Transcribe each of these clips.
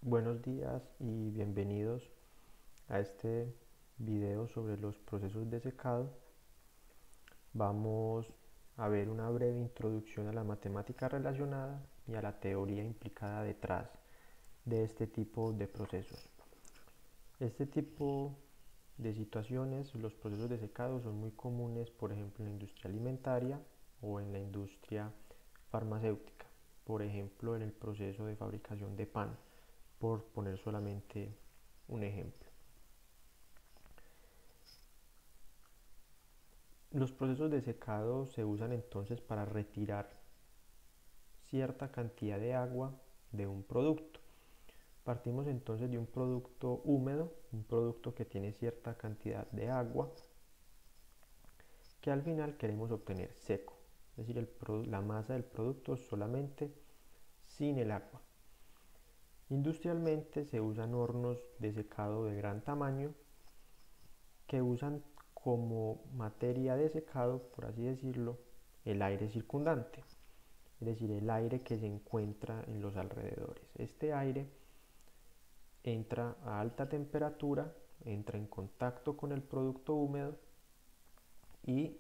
Buenos días y bienvenidos a este video sobre los procesos de secado. Vamos a ver una breve introducción a la matemática relacionada y a la teoría implicada detrás de este tipo de procesos. Este tipo de situaciones, los procesos de secado son muy comunes, por ejemplo, en la industria alimentaria o en la industria farmacéutica, por ejemplo, en el proceso de fabricación de pan, por poner solamente un ejemplo. Los procesos de secado se usan entonces para retirar cierta cantidad de agua de un producto. Partimos entonces de un producto húmedo, un producto que tiene cierta cantidad de agua, que al final queremos obtener seco, es decir, la masa del producto solamente sin el agua. Industrialmente se usan hornos de secado de gran tamaño que usan como materia de secado, por así decirlo, el aire circundante, es decir, el aire que se encuentra en los alrededores. Este aire entra a alta temperatura, entra en contacto con el producto húmedo y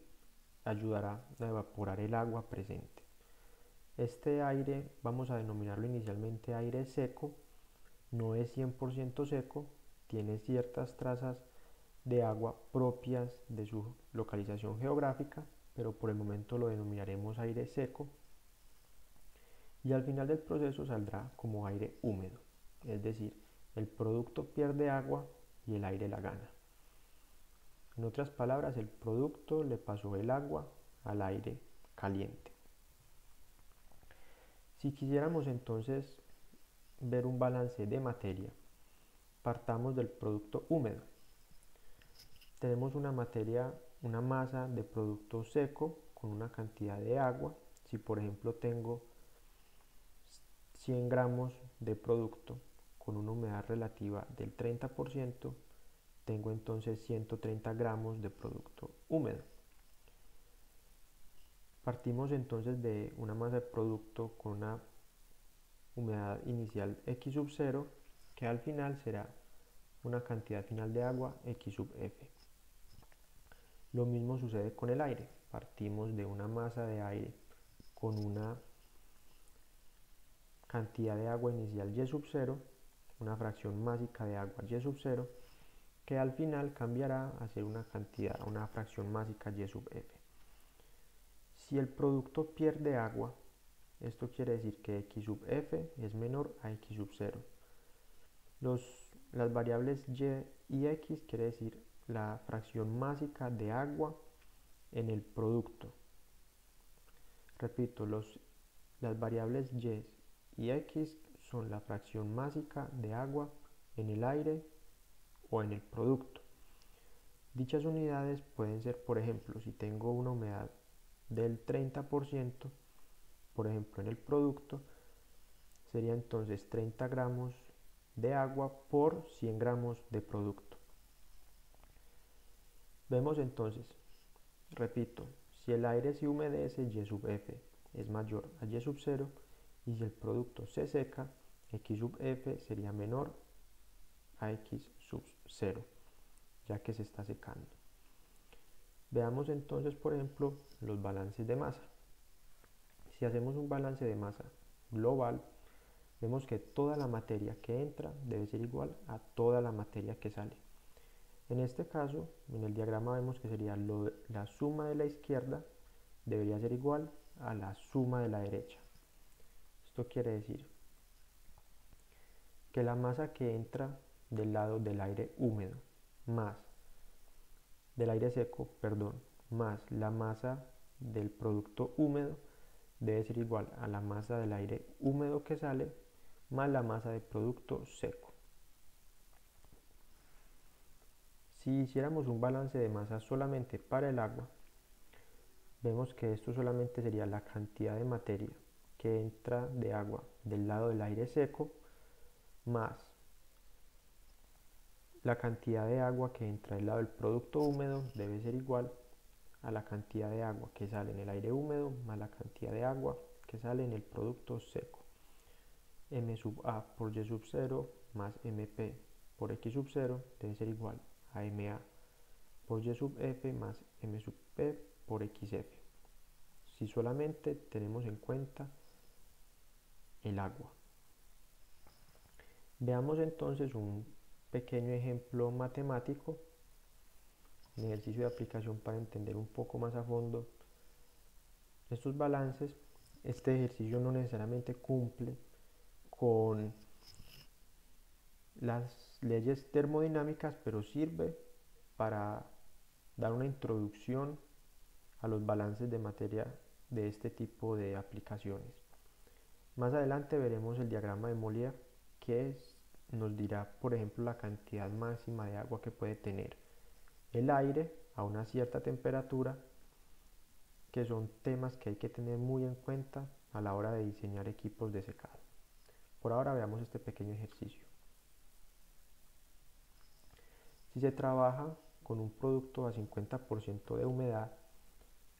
ayudará a evaporar el agua presente. Este aire vamos a denominarlo inicialmente aire seco, no es 100% seco, tiene ciertas trazas de agua propias de su localización geográfica, pero por el momento lo denominaremos aire seco, y al final del proceso saldrá como aire húmedo, es decir, el producto pierde agua y el aire la gana. En otras palabras, el producto le pasó el agua al aire caliente. Si quisiéramos entonces ver un balance de materia, partamos del producto húmedo. Tenemos una masa de producto seco con una cantidad de agua. Si por ejemplo tengo 100 gramos de producto con una humedad relativa del 30%, tengo entonces 130 gramos de producto húmedo. Partimos entonces de una masa de producto con una humedad inicial x sub 0, que al final será una cantidad final de agua x sub f. Lo mismo sucede con el aire. Partimos de una masa de aire con una cantidad de agua inicial y sub 0, una fracción másica de agua y sub 0, que al final cambiará a ser una fracción másica y sub f. Si el producto pierde agua, esto quiere decir que x sub f es menor a x sub 0. Las variables y x quiere decir la fracción másica de agua en el producto. Repito, las variables y x son la fracción másica de agua en el aire o en el producto. Dichas unidades pueden ser, por ejemplo, si tengo una humedad del 30%, por ejemplo en el producto, sería entonces 30 gramos de agua por 100 gramos de producto. Vemos entonces, repito, si el aire se humedece, y sub f es mayor a y sub 0, y si el producto se seca, x sub f sería menor a x sub 0, ya que se está secando. Veamos entonces, por ejemplo, los balances de masa. Si hacemos un balance de masa global, vemos que toda la materia que entra debe ser igual a toda la materia que sale. En este caso, en el diagrama vemos que sería la suma de la izquierda debería ser igual a la suma de la derecha. Esto quiere decir que la masa que entra del lado del aire húmedo más del aire seco, más la masa del producto húmedo debe ser igual a la masa del aire húmedo que sale más la masa del producto seco. Si hiciéramos un balance de masa solamente para el agua, vemos que esto solamente sería la cantidad de materia que entra de agua del lado del aire seco más la cantidad de agua que entra del lado del producto húmedo debe ser igual a la cantidad de agua que sale en el aire húmedo más la cantidad de agua que sale en el producto seco. m sub a por y sub 0 más mp por x sub 0 debe ser igual a ma por y sub f más m sub p por xf, si solamente tenemos en cuenta el agua. Veamos entonces un pequeño ejemplo matemático, un ejercicio de aplicación para entender un poco más a fondo estos balances. Este ejercicio no necesariamente cumple con las leyes termodinámicas, pero sirve para dar una introducción a los balances de materia de este tipo de aplicaciones. Más adelante veremos el diagrama de Molière, que nos dirá, por ejemplo, la cantidad máxima de agua que puede tener el aire a una cierta temperatura, que son temas que hay que tener muy en cuenta a la hora de diseñar equipos de secado. Por ahora veamos este pequeño ejercicio. Si se trabaja con un producto a 50% de humedad,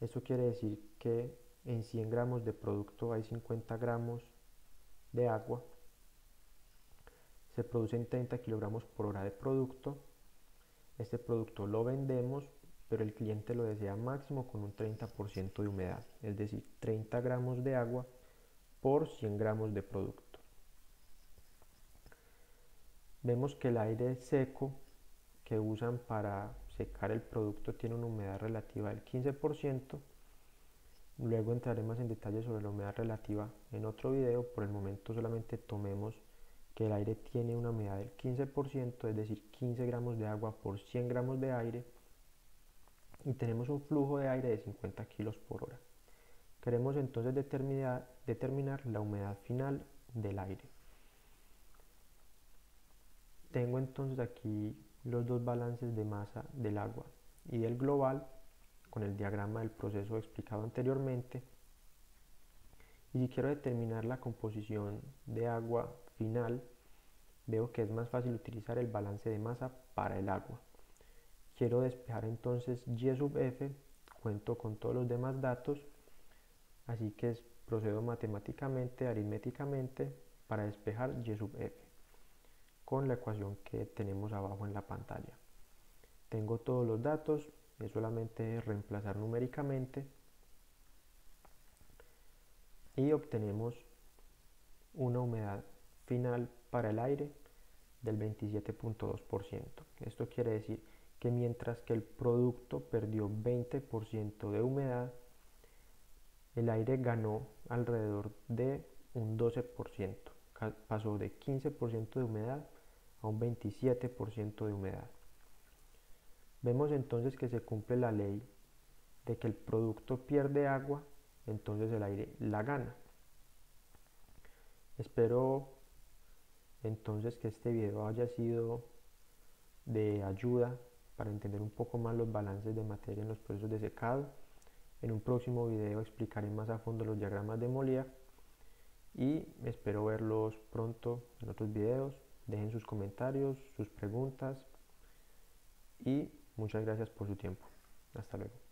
esto quiere decir que en 100 gramos de producto hay 50 gramos de agua. Se producen 30 kilogramos por hora de producto. Este producto lo vendemos, pero el cliente lo desea máximo con un 30% de humedad, es decir, 30 gramos de agua por 100 gramos de producto. Vemos que el aire seco que usan para secar el producto tiene una humedad relativa del 15%. Luego entraré más en detalle sobre la humedad relativa en otro video. Por el momento solamente tomemos que el aire tiene una humedad del 15%, es decir, 15 gramos de agua por 100 gramos de aire, y tenemos un flujo de aire de 50 kilos por hora. Queremos entonces determinar la humedad final del aire. Tengo entonces aquí los dos balances de masa del agua y del global con el diagrama del proceso explicado anteriormente. Y si quiero determinar la composición de agua final, veo que es más fácil utilizar el balance de masa para el agua. Quiero despejar entonces y sub f, cuento con todos los demás datos, así que procedo matemáticamente, aritméticamente, para despejar y sub f con la ecuación que tenemos abajo en la pantalla. Tengo todos los datos, es solamente reemplazar numéricamente y obtenemos una humedad final para el aire del 27.2%. Esto quiere decir que mientras que el producto perdió 20% de humedad, el aire ganó alrededor de un 12%, pasó de 15% de humedad a un 27% de humedad. Vemos entonces que se cumple la ley de que el producto pierde agua, entonces el aire la gana. Espero entonces que este video haya sido de ayuda para entender un poco más los balances de materia en los procesos de secado. En un próximo video explicaré más a fondo los diagramas de Molière y espero verlos pronto en otros videos. Dejen sus comentarios, sus preguntas y muchas gracias por su tiempo. Hasta luego.